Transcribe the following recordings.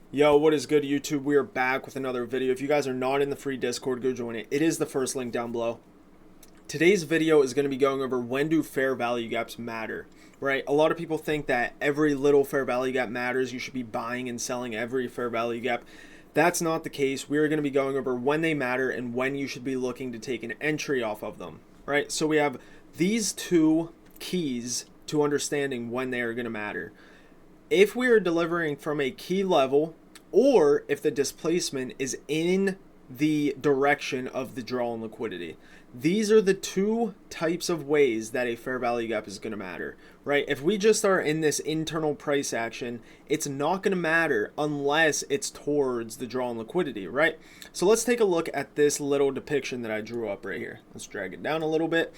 Yo, what is good, YouTube? We are back with another video. If you guys are not in the free Discord, go join it. It is the first link down below. Today's video is going to be going over when do fair value gaps matter, right? A lot of people think that every little fair value gap matters. You should be buying and selling every fair value gap. That's not the case. We're going to be going over when they matter and when you should be looking to take an entry off of them, right? So we have these two keys to understanding when they are going to matter. If we are delivering from a key level, or if the displacement is in the direction of the draw in liquidity. These are the two types of ways that a fair value gap is going to matter, right? If we just are in this internal price action, it's not going to matter unless it's towards the draw in liquidity, right? So let's take a look at this little depiction that I drew up right here. Let's drag it down a little bit.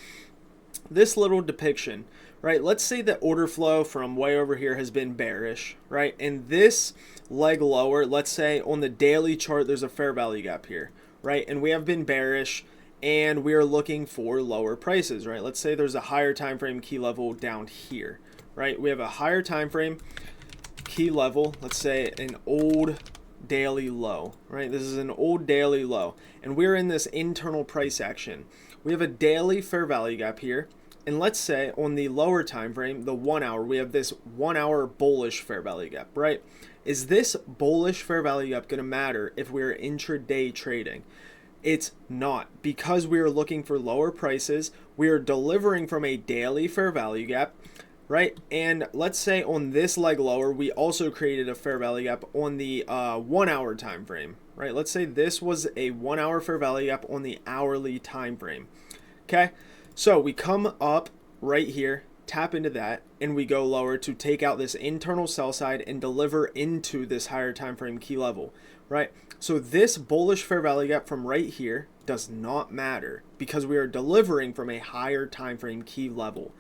This little depiction, right? Let's say that order flow from way over here has been bearish, right? And this leg lower, let's say on the daily chart, there's a fair value gap here, right? And we have been bearish and we are looking for lower prices, right? Let's say there's a higher time frame key level down here, right? We have a higher time frame key level, let's say an old daily low, right? This is an old daily low, and we're in this internal price action. We have a daily fair value gap here, and let's say on the lower time frame, the 1 hour, we have this 1 hour bullish fair value gap, right? Is this bullish fair value gap going to matter if we're intraday trading? It's not, because we are looking for lower prices. We are delivering from a daily fair value gap, right? And let's say on this leg lower, we also created a fair value gap on the 1 hour time frame, right? Let's say this was a 1 hour fair value gap on the hourly time frame. Okay, so we come up right here, tap into that, and we go lower to take out this internal sell side and deliver into this higher time frame key level, right? So this bullish fair value gap from right here does not matter because we are delivering from a higher time frame key level.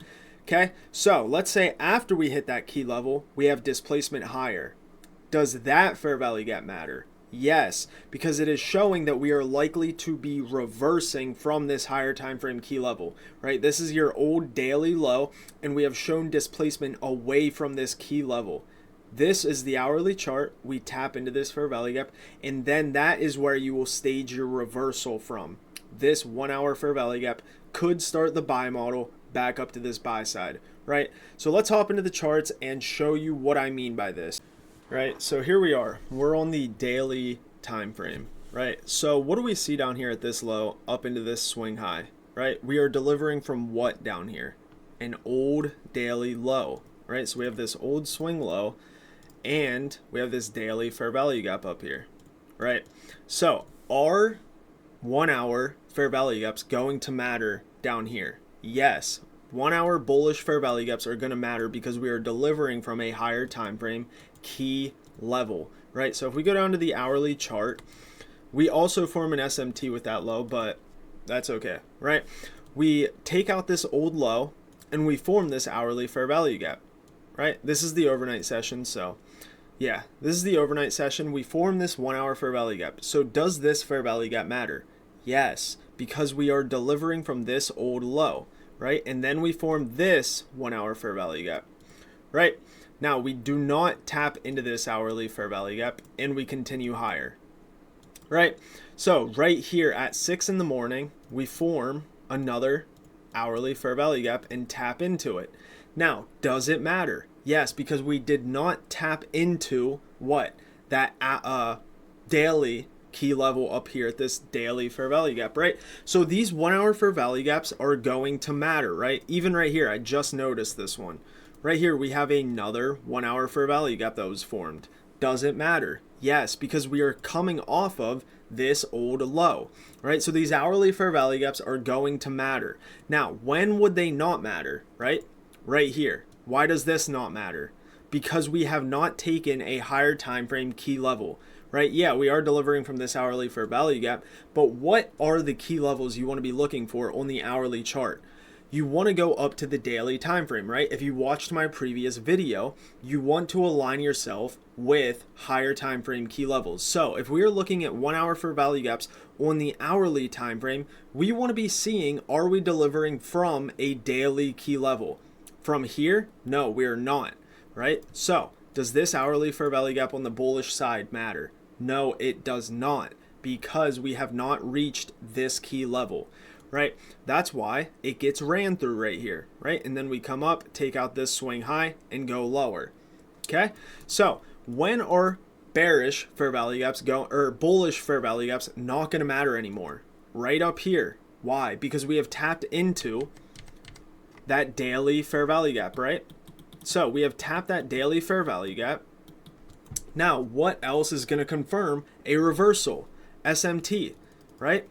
Okay, so let's say after we hit that key level, we have displacement higher. Does that fair value gap matter? Yes, because it is showing that we are likely to be reversing from this higher time frame key level, right? This is your old daily low, and we have shown displacement away from this key level. This is the hourly chart. We tap into this fair value gap, and then that is where you will stage your reversal from. This 1 hour fair value gap could start the buy model back up to this buy side, right? So let's hop into the charts and show you what I mean by this. Right, so here we are. We're on the daily time frame, right? So what do we see down here at this low up into this swing high, right? We are delivering from what down here? An old daily low, right? So we have this old swing low and we have this daily fair value gap up here, right? So are 1 hour fair value gaps going to matter down here? Yes. 1 hour bullish fair value gaps are going to matter because we are delivering from a higher time frame key level, right? So if we go down to the hourly chart, we also form an SMT with that low, but that's okay, right? We take out this old low and we form this hourly fair value gap, right? This is the overnight session. So yeah, this is the overnight session. We form this 1 hour fair value gap. So does this fair value gap matter? Yes, because we are delivering from this old low, right? And then we form this 1 hour fair value gap, right? Now we do not tap into this hourly fair value gap and we continue higher, right? So right here at 6 in the morning, we form another hourly fair value gap and tap into it. Now, does it matter? Yes, because we did not tap into what? That daily key level up here at this daily fair value gap, right? So these 1 hour fair value gaps are going to matter, right? Even right here, I just noticed this one. Right here, we have another 1 hour fair value gap that was formed. Does it matter? Yes, because we are coming off of this old low, right? So these hourly fair value gaps are going to matter. Now, when would they not matter, right? Right here. Why does this not matter? Because we have not taken a higher time frame key level, right? Yeah, we are delivering from this hourly fair value gap, but what are the key levels you want to be looking for on the hourly chart? You want to go up to the daily time frame, right? If you watched my previous video, you want to align yourself with higher time frame key levels. So if we are looking at 1 hour for value gaps on the hourly time frame, we want to be seeing, are we delivering from a daily key level? From here? No, we are not, right? So Does this hourly fair value gap on the bullish side matter? No, it does not, because we have not reached this key level, right? That's why it gets ran through right here, right? And then we come up, take out this swing high, and go lower. Okay, so when are bearish fair value gaps or bullish fair value gaps not going to matter anymore? Right up here. Why? Because we have tapped into that daily fair value gap, right? So we have tapped that daily fair value gap. Now, what else is going to confirm a reversal? SMT, right?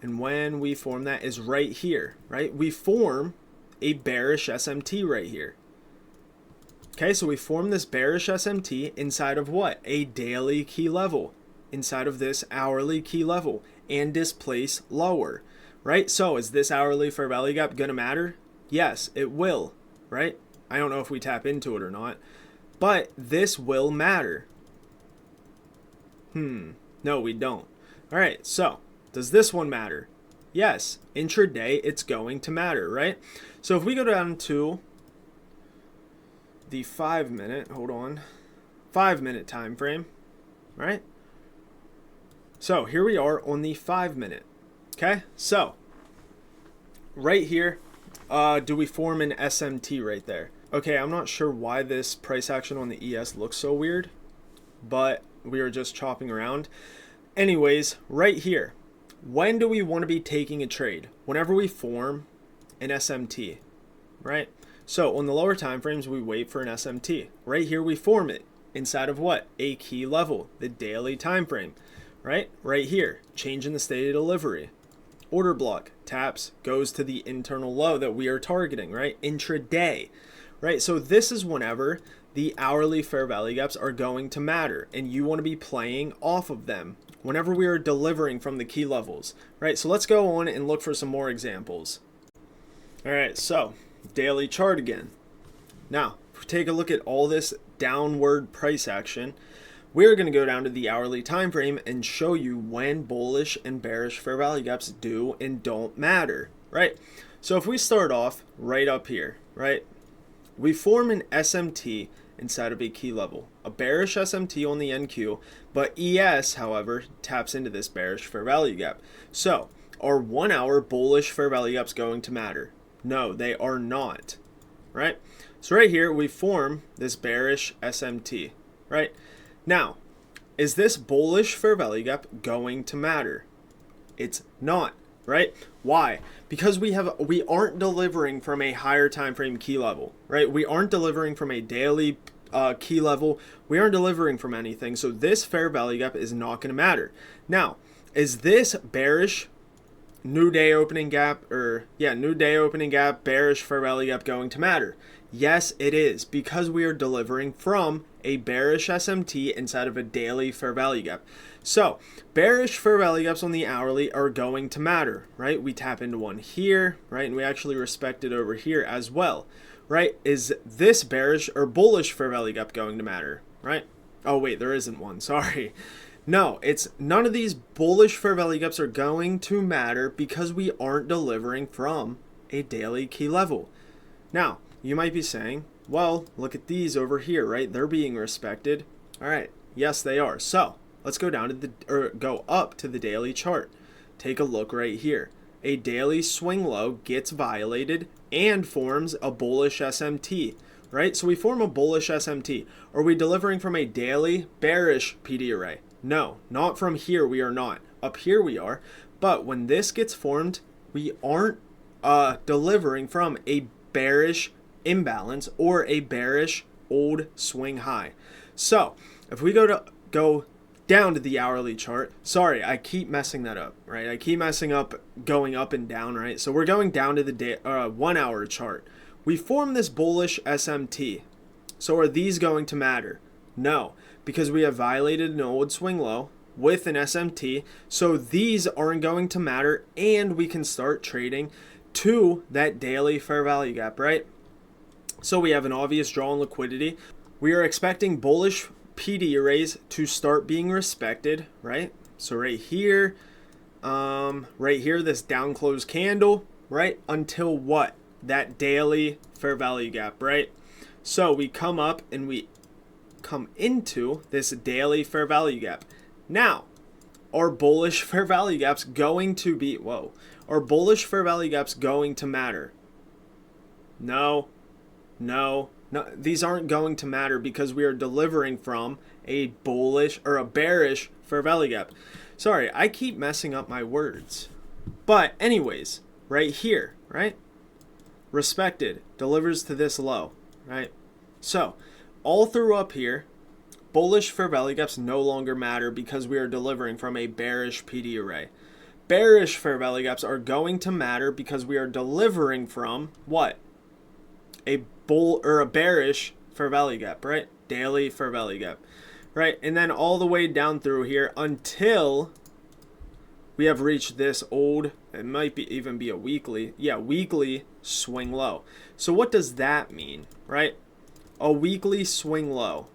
And when we form that is right here, right? We form a bearish SMT right here. Okay, so we form this bearish SMT inside of what? A daily key level, inside of this hourly key level, and displace lower, right? So is this hourly fair value gap going to matter? Yes, it will, right? I don't know if we tap into it or not, but this will matter. No, we don't. All right, so does this one matter? Yes, intraday, it's going to matter, right? So if we go down to the 5 minute, 5 minute time frame, right? So here we are on the 5 minute. Okay, so right here, do we form an SMT right there? Okay, I'm not sure why this price action on the ES looks so weird, but we are just chopping around. Anyways, right here, when do we want to be taking a trade? Whenever we form an SMT, right? So on the lower time frames, we wait for an SMT. Right here, we form it inside of what? A key level, the daily time frame, right? Right here, change in the state of delivery. Order block, taps, goes to the internal low that we are targeting, right? Intraday, right? So this is whenever the hourly fair value gaps are going to matter, and you want to be playing off of them whenever we are delivering from the key levels, right? So let's go on and look for some more examples. All right, so daily chart again. Now, if we take a look at all this downward price action, we're going to go down to the hourly time frame and show you when bullish and bearish fair value gaps do and don't matter, right? So if we start off right up here, right, we form an SMT inside of a key level, a bearish SMT on the NQ, but ES, however, taps into this bearish fair value gap. So are 1 hour bullish fair value gaps going to matter? No, they are not, right? So right here, we form this bearish SMT, right? Now, is this bullish fair value gap going to matter? It's not, right? Why? Because we aren't delivering from a higher time frame key level, right? We aren't delivering from a daily key level. We aren't delivering from anything. So this fair value gap is not going to matter. Now, is this bearish new day opening gap, bearish fair value gap going to matter? Yes, it is, because we are delivering from a bearish SMT inside of a daily fair value gap. So bearish fair value gaps on the hourly are going to matter, right? We tap into one here, right? And we actually respect it over here as well, right? Is this bearish or bullish fair value gap going to matter, right? Oh wait, there isn't one, sorry. No, it's none of these bullish fair value gaps are going to matter because we aren't delivering from a daily key level. Now, you might be saying, well, look at these over here, right? They're being respected. All right, yes, they are. So let's go down to go up to the daily chart. Take a look right here. A daily swing low gets violated and forms a bullish SMT, right? So we form a bullish SMT. Are we delivering from a daily bearish PD array? No, not from here. We are not. Up here we are. But when this gets formed, we aren't delivering from a bearish imbalance or a bearish old swing high. So if we go down to the hourly chart, sorry, I keep messing that up, right? I keep messing up going up and down, right? So we're going down to the 1 hour chart. We form this bullish SMT. So are these going to matter? No, because we have violated an old swing low with an SMT. So these aren't going to matter, and we can start trading to that daily fair value gap, right? So we have an obvious draw on liquidity. We are expecting bullish PD arrays to start being respected, right? So right here, this down close candle, right? Until what? That daily fair value gap, right? So we come up and we come into this daily fair value gap. Now, are bullish fair value gaps going to be, are bullish fair value gaps going to matter? No, these aren't going to matter because we are delivering from a bullish or a bearish fair value gap. Sorry, I keep messing up my words. But anyways, right here, right? Respected delivers to this low, right? So all through up here, bullish fair value gaps no longer matter because we are delivering from a bearish PD array. Bearish fair value gaps are going to matter because we are delivering from what? A bull or a bearish fair value gap, right? Daily fair value gap, right? And then all the way down through here until we have reached this old, it might be even be a weekly, weekly swing low. So what does that mean, right? A weekly swing low.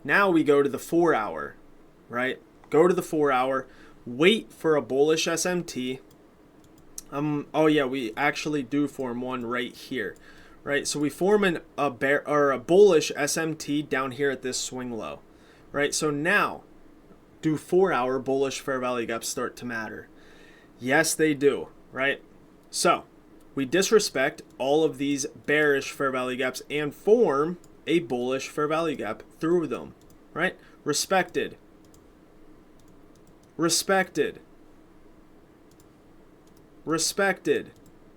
Now we go to the 4 hour, right? Go to the 4 hour, wait for a bullish SMT. We actually do form one right here, right? So we form a bullish SMT down here at this swing low, right? So now, do 4 hour bullish fair value gaps start to matter? Yes, they do, right? So we disrespect all of these bearish fair value gaps and form a bullish fair value gap through them, right? Respected,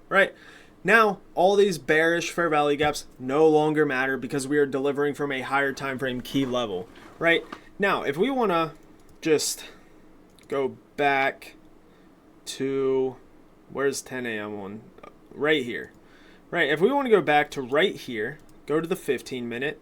right? Now, all these bearish fair value gaps no longer matter because we are delivering from a higher time frame key level, right? Now, if we want to just go back to, where's 10 a.m. on? Right here, right? If we want to go back to right here, go to the 15 minute,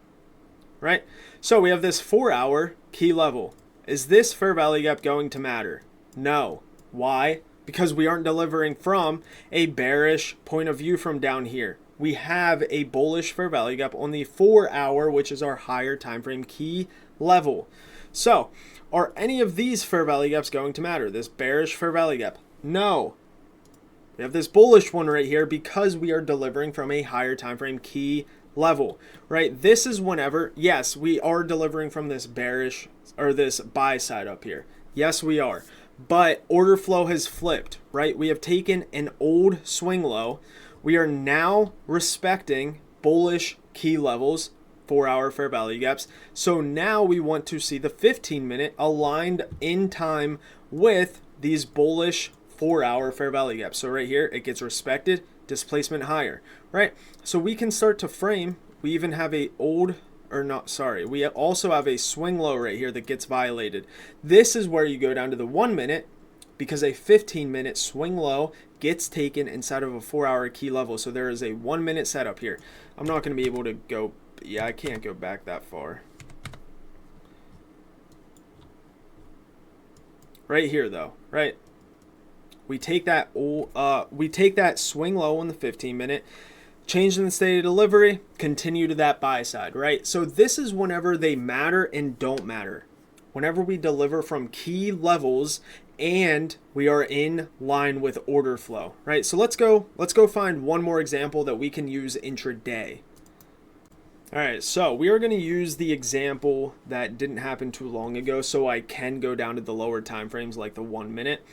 right? So we have this 4 hour key level. Is this fair value gap going to matter? No. Why? Because we aren't delivering from a bearish point of view from down here. We have a bullish fair value gap on the 4 hour, which is our higher time frame key level. So are any of these fair value gaps going to matter? This bearish fair value gap? No. We have this bullish one right here because we are delivering from a higher time frame key level, right? This is whenever, yes, we are delivering from this bearish or this buy side up here. Yes, we are. But order flow has flipped, right? We have taken an old swing low. We are now respecting bullish key levels, 4 hour fair value gaps. So now we want to see the 15 minute aligned in time with these bullish 4 hour fair value gaps. So right here, it gets respected, displacement higher, right? So we can start to frame. We even have we also have a swing low right here that gets violated. This is where you go down to the 1 minute because a 15 minute swing low gets taken inside of a 4 hour key level. So there is a 1 minute setup here. I'm not going to be able to go, I can't go back that far. Right here though, right? We take that swing low on the 15 minute, change in the state of delivery, continue to that buy side, right? So this is whenever they matter and don't matter. Whenever we deliver from key levels and we are in line with order flow, right? So let's go find one more example that we can use intraday. All right, so we are going to use the example that didn't happen too long ago, so I can go down to the lower time frames like the 1 minute.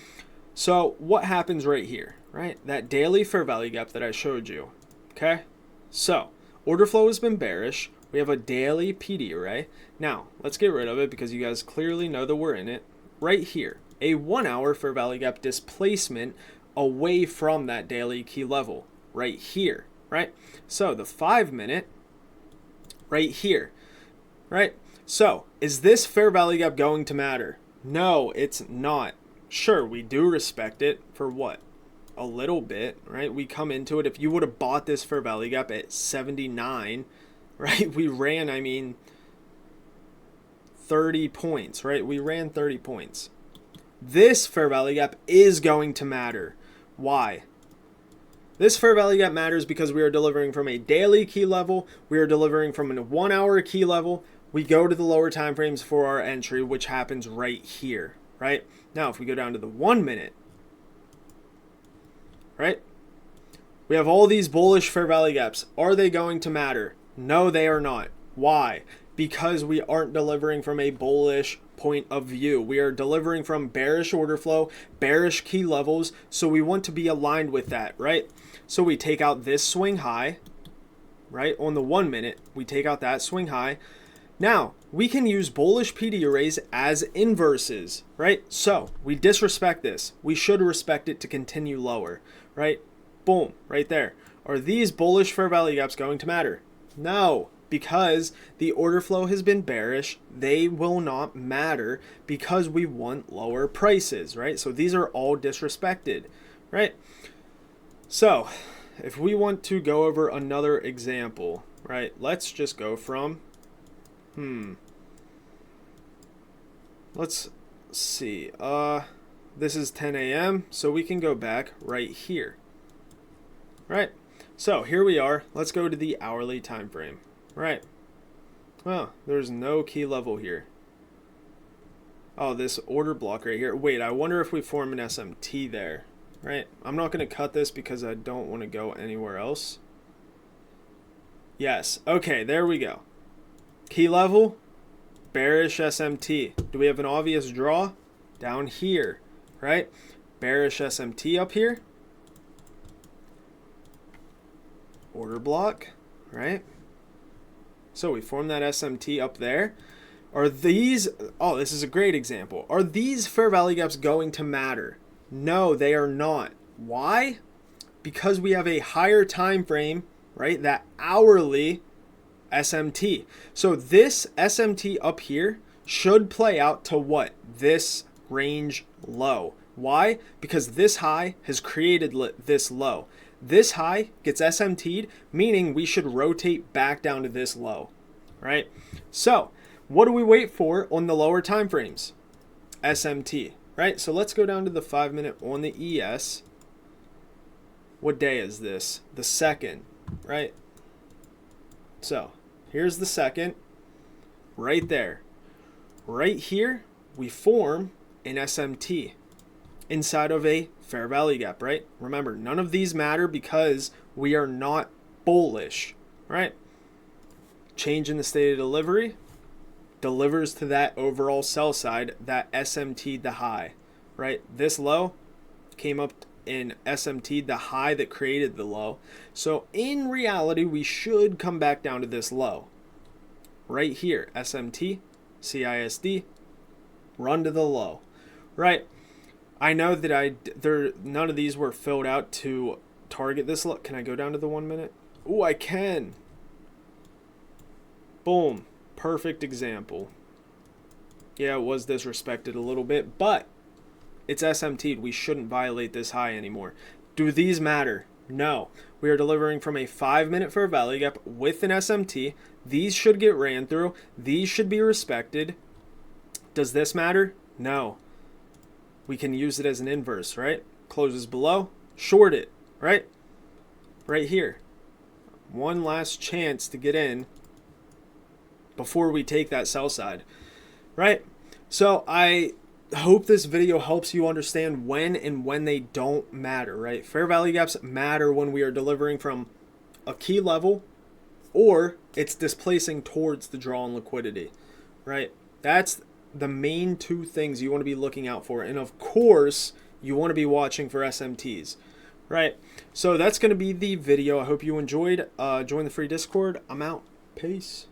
So what happens right here, right? That daily fair value gap that I showed you, okay? So order flow has been bearish. We have a daily PD array. Now, let's get rid of it because you guys clearly know that we're in it. Right here, a 1 hour fair value gap displacement away from that daily key level right here, right? So the 5 minute right here, right? So is this fair value gap going to matter? No, it's not. Sure, we do respect it for what? A little bit, right? We come into it. If you would have bought this fair value gap at 79, right? We ran, 30 points, right? We ran 30 points. This fair value gap is going to matter. Why? This fair value gap matters because we are delivering from a daily key level. We are delivering from a 1 hour key level. We go to the lower time frames for our entry, which happens right here, right? Now, if we go down to the 1 minute, right? We have all these bullish fair value gaps. Are they going to matter? No, they are not. Why? because we aren't delivering from a bullish point of view. We are delivering from bearish order flow, bearish key levels, so we want to be aligned with that, right? So we take out this swing high, right? On the 1 minute, we take out that swing high. Now, we can use bullish PD arrays as inverses, right? So we disrespect this. We should respect it to continue lower, right? Boom, right there. Are these bullish fair value gaps going to matter? No, because the order flow has been bearish. They will not matter because we want lower prices, right? So these are all disrespected, right? So if we want to go over another example, right? Let's just go from let's see. This is 10 a.m. So we can go back right here. Right? So here we are. Let's go to the hourly time frame. Right. Well, there's no key level here. Oh, this order block right here. Wait, I wonder if we form an SMT there. Right? I'm not going to cut this because I don't want to go anywhere else. Yes. Okay, there we go. Key level, bearish SMT. Do we have an obvious draw? Down here, right? Bearish SMT up here. Order block, right? So we form that SMT up there. Are these, oh, this is a great example. Are these fair value gaps going to matter? No, they are not. Why? Because we have a higher time frame, right? That hourly SMT. So this SMT up here should play out to what? This range low. Why? Because this high has created this low. This high gets SMT'd, meaning we should rotate back down to this low, right? So what do we wait for on the lower time frames? SMT, right? So let's go down to the 5 minute on the ES. What day is this? The 2nd, right? So here's the 2nd, right there. Right here, we form an SMT inside of a fair value gap, right? Remember, none of these matter because we are not bullish, right? Change in the state of delivery delivers to that overall sell side, that SMT'd the high, right? This low came up in SMT, the high that created the low. So in reality, we should come back down to this low right here. SMT, CISD, run to the low, right? I know that none of these were filled out to target this low. Can I go down to the 1 minute? Oh, I can. Boom. Perfect example. Yeah, it was disrespected a little bit, but it's SMT'd. We shouldn't violate this high anymore. Do these matter? No. We are delivering from a 5 minute fair value gap with an SMT. These should get ran through. These should be respected. Does this matter? No. We can use it as an inverse, right? Closes below, short it, right? Right here. One last chance to get in before we take that sell side, right? So I hope this video helps you understand when and when they don't matter, right? Fair value gaps matter when we are delivering from a key level or it's displacing towards the draw on liquidity, right? That's the main two things you want to be looking out for. And of course, you want to be watching for SMTs, right? So that's going to be the video. I hope you enjoyed. Join the free Discord. I'm out. Peace.